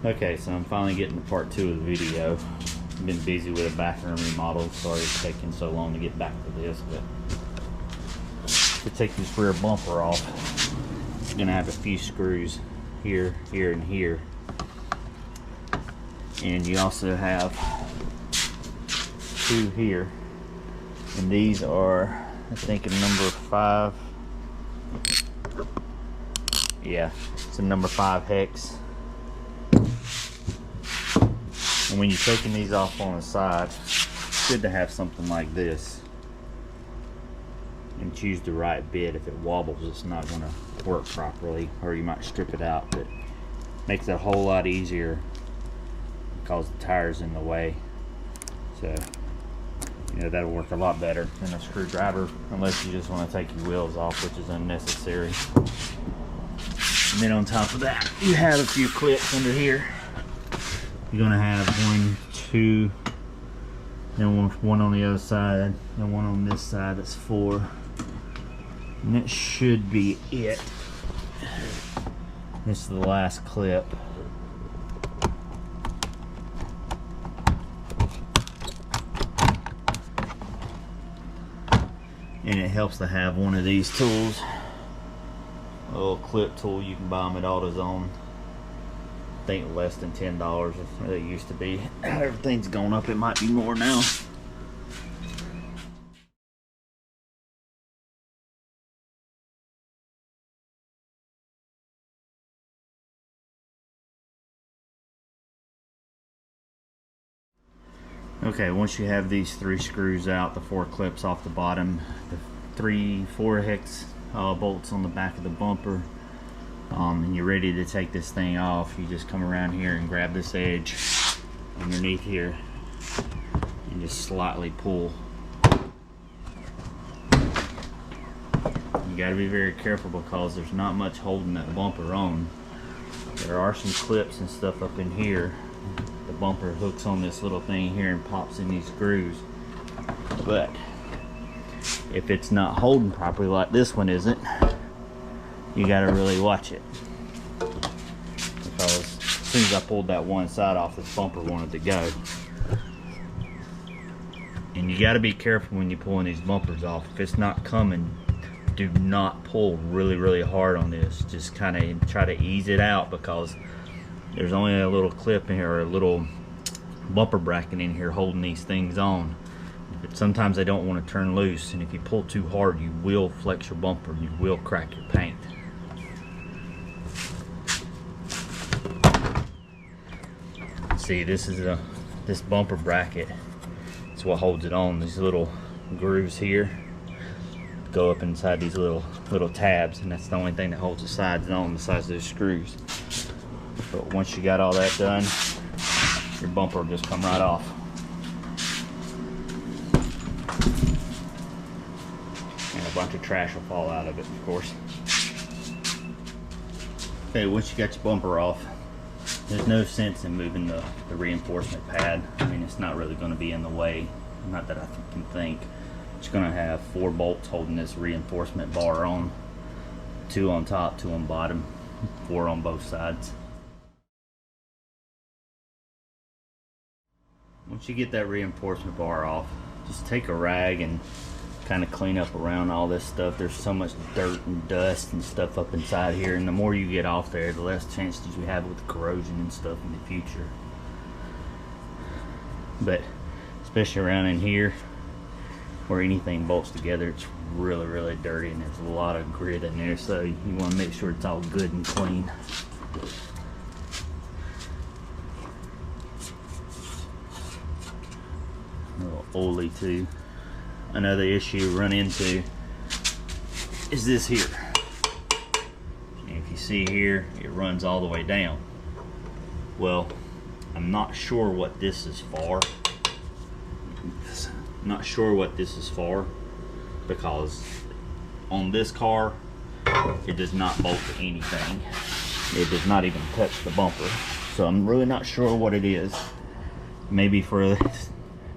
Okay, so I'm finally getting to part 2 of the video. I've been busy with a bathroom remodel. Sorry it's taking so long to get back to this, but to take this rear bumper off, it's gonna have a few screws here, here, and here. And you also have 2 here. And these are, I think, a number 5. Yeah, it's a number 5 hex. And when you're taking these off on the side, it's good to have something like this. And choose the right bit. If it wobbles, it's not going to work properly, or you might strip it out. But it makes it a whole lot easier because the tire's in the way. So, you know, that'll work a lot better than a screwdriver, unless you just want to take your wheels off, which is unnecessary. And then on top of that, you have a few clips under here. You're gonna have 1, 2, then one on the other side, and one on this side. That's 4, and that should be it. This is the last clip. And it helps to have one of these tools, a little clip tool. You can buy them at AutoZone. I think less than $10. It used to be. Everything's gone up. It might be more now. Okay, once you have these 3 screws out, the 4 clips off the bottom, the 4 hex bolts on the back of the bumper, and you're ready to take this thing off, you just come around here and grab this edge underneath here and just slightly pull. You got to be very careful because there's not much holding that bumper on. There are some clips and stuff up in here. The bumper hooks on this little thing here and pops in these screws. But if it's not holding properly like this one isn't, you got to really watch it, because as soon as I pulled that one side off, this bumper wanted to go. And you got to be careful when you're pulling these bumpers off. If it's not coming, do not pull really hard on this. Just kind of try to ease it out, because there's only a little clip in here, or a little bumper bracket in here holding these things on. But sometimes they don't want to turn loose, and if you pull too hard, you will flex your bumper, you will crack your paint. See, this is this bumper bracket. It's what holds it on. These little grooves here go up inside these little tabs, and that's the only thing that holds the sides on, besides those screws. But once you got all that done, your bumper will just come right off. And a bunch of trash will fall out of it, of course. Okay, once you got your bumper off, there's no sense in moving the reinforcement pad. I mean, it's not really going to be in the way, not that I can think. It's going to have 4 bolts holding this reinforcement bar on, 2 on top, 2 on bottom, 4 on both sides. Once you get that reinforcement bar off, just take a rag and kind of clean up around all this stuff. There's so much dirt and dust and stuff up inside here, and the more you get off there, the less chances you have with corrosion and stuff in the future. But especially around in here where anything bolts together, it's really dirty, and there's a lot of grit in there, so you want to make sure it's all good and clean. A little oily too. Another issue you run into is this here. And if you see here, it runs all the way down. Well, I'm not sure what this is for. Not sure what this is for, because on this car, it does not bolt to anything. It does not even touch the bumper. So I'm really not sure what it is. Maybe for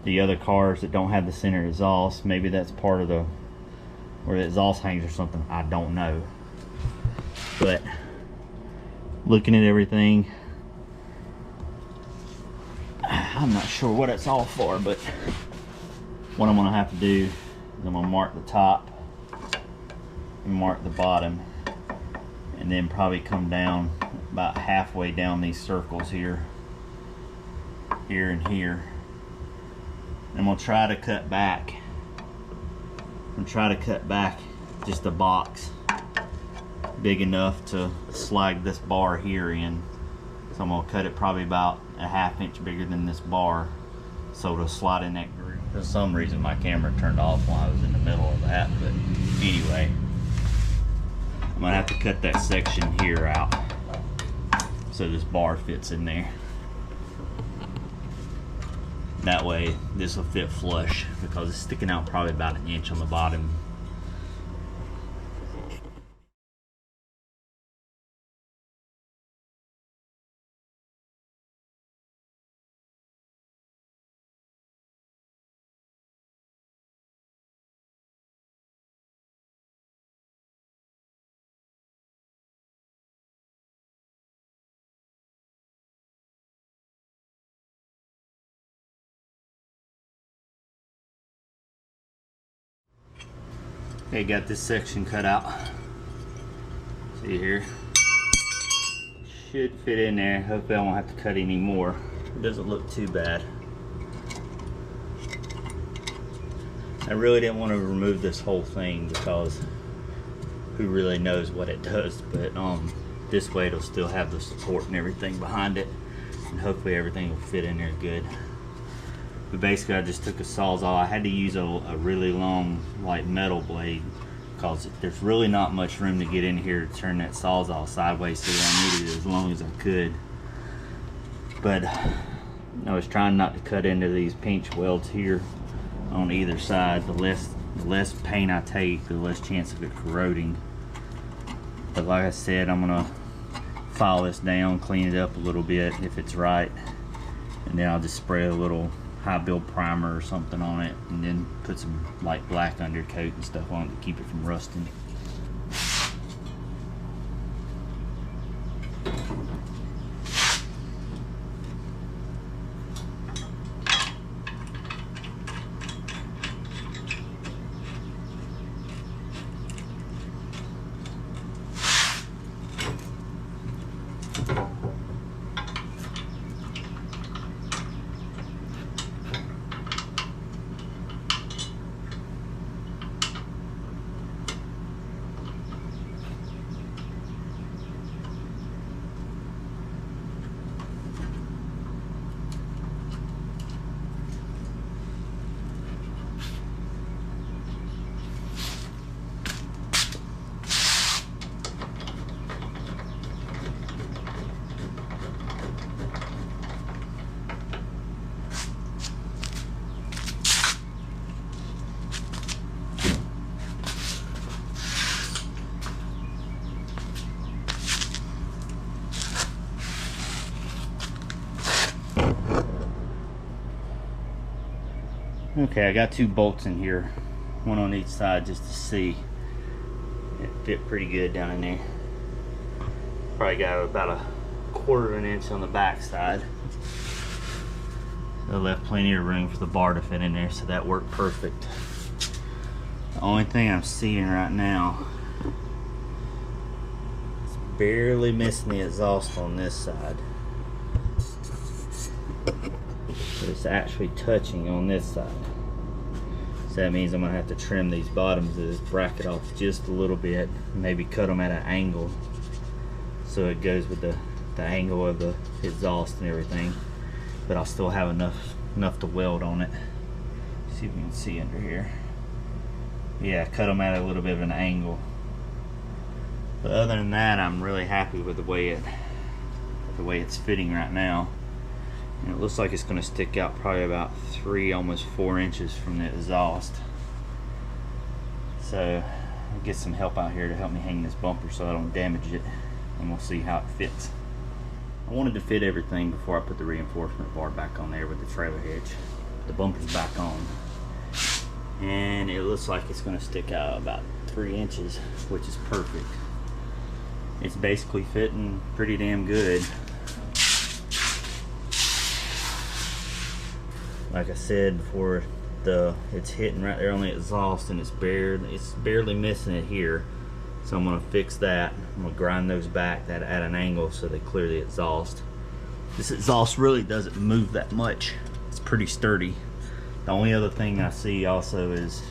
the other cars that don't have the center exhaust, maybe that's part of where the exhaust hangs or something. I don't know. But looking at everything, I'm not sure what it's all for, but what I'm gonna have to do is I'm gonna mark the top and mark the bottom, and then probably come down about halfway down these circles here, and here. And we'll try to cut back. Just a box big enough to slide this bar here in. So I'm gonna cut it probably about a 1/2 inch bigger than this bar, so it'll slide in that groove. For some reason my camera turned off while I was in the middle of that, but anyway, I'm gonna have to cut that section here out so this bar fits in there. That way this will fit flush, because it's sticking out probably about 1 inch on the bottom. Okay, got this section cut out. See here? Should fit in there. Hopefully I won't have to cut any more. It doesn't look too bad. I really didn't want to remove this whole thing because who really knows what it does, but this way it'll still have the support and everything behind it, and hopefully everything will fit in there good. But basically I just took a Sawzall. I had to use a really long like metal blade because there's really not much room to get in here to turn that Sawzall sideways, so I needed it as long as I could. But I was trying not to cut into these pinch welds here on either side. The less paint I take, the less chance of it corroding. But like I said, I'm gonna file this down, clean it up a little bit if it's right, and then I'll just spray a little high build primer or something on it, and then put some like black undercoat and stuff on it to keep it from rusting. Okay, I got 2 bolts in here, one on each side just to see. It fit pretty good down in there. Probably got about a 1/4 inch on the back side. I left plenty of room for the bar to fit in there, so that worked perfect. The only thing I'm seeing right now is barely missing the exhaust on this side. But it's actually touching on this side. So that means I'm gonna have to trim these bottoms of this bracket off just a little bit, maybe cut them at an angle so it goes with the angle of the exhaust and everything. But I'll still have enough to weld on it. See if we can see under here. Yeah, cut them at a little bit of an angle. But other than that, I'm really happy with the way it's fitting right now. And it looks like it's going to stick out probably about 3, almost 4 inches from the exhaust. So I'll get some help out here to help me hang this bumper so I don't damage it, and we'll see how it fits. I wanted to fit everything before I put the reinforcement bar back on there with the trailer hitch. The bumper's back on, and it looks like it's going to stick out about 3 inches, which is perfect. It's basically fitting pretty damn good. like I said before, it's hitting right there on the exhaust, and it's barely missing it here. So I'm gonna fix that. I'm gonna grind those back at an angle so they clear the exhaust. This exhaust really doesn't move that much. It's pretty sturdy. The only other thing I see also is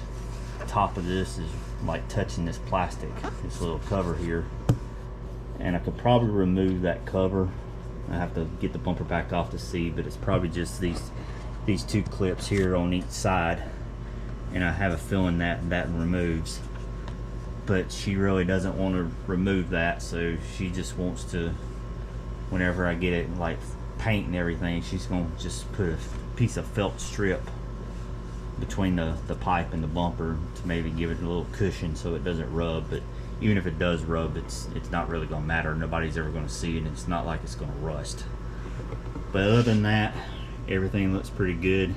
the top of this is like touching this plastic, this little cover here. And I could probably remove that cover. I have to get the bumper back off to see, but it's probably just these two clips here on each side. And I have a feeling that removes. But she really doesn't want to remove that, so she just wants to, whenever I get it like paint and everything, she's gonna just put a piece of felt strip between the pipe and the bumper to maybe give it a little cushion so it doesn't rub. But even if it does rub, it's not really gonna matter. Nobody's ever gonna see it, and it's not like it's gonna rust. But other than that, everything looks pretty good,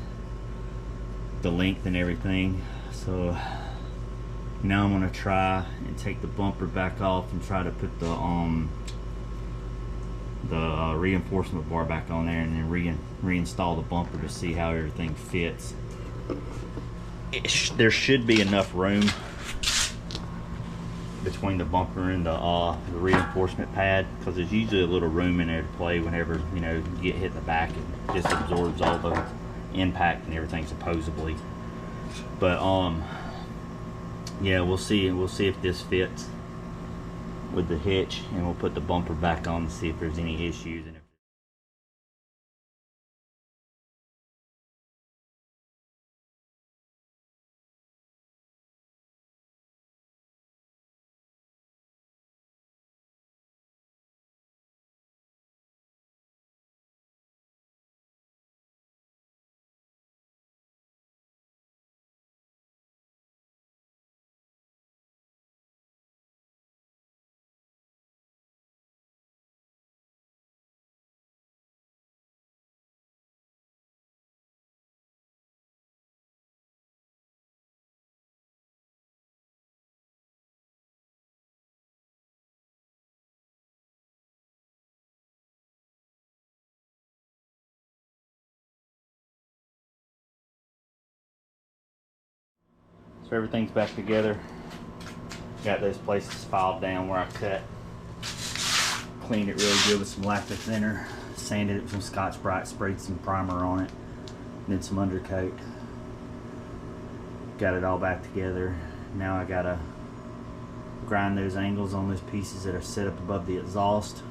the length and everything. So now I'm gonna try and take the bumper back off and try to put the reinforcement bar back on there, and then reinstall the bumper to see how everything fits. There should be enough room between the bumper and the reinforcement pad, because there's usually a little room in there to play whenever, you know, you get hit in the back. It just absorbs all the impact and everything supposedly. But yeah, we'll see if this fits with the hitch, and we'll put the bumper back on and see if there's any issues. And so everything's back together. Got those places filed down where I cut. Cleaned it really good with some lacquer thinner. Sanded it with some Scotch-Brite, sprayed some primer on it. Did some undercoat. Got it all back together. Now I gotta grind those angles on those pieces that are set up above the exhaust.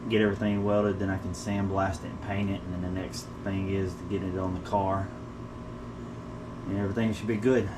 Get everything welded, then I can sandblast it and paint it. And then the next thing is to get it on the car. And everything should be good.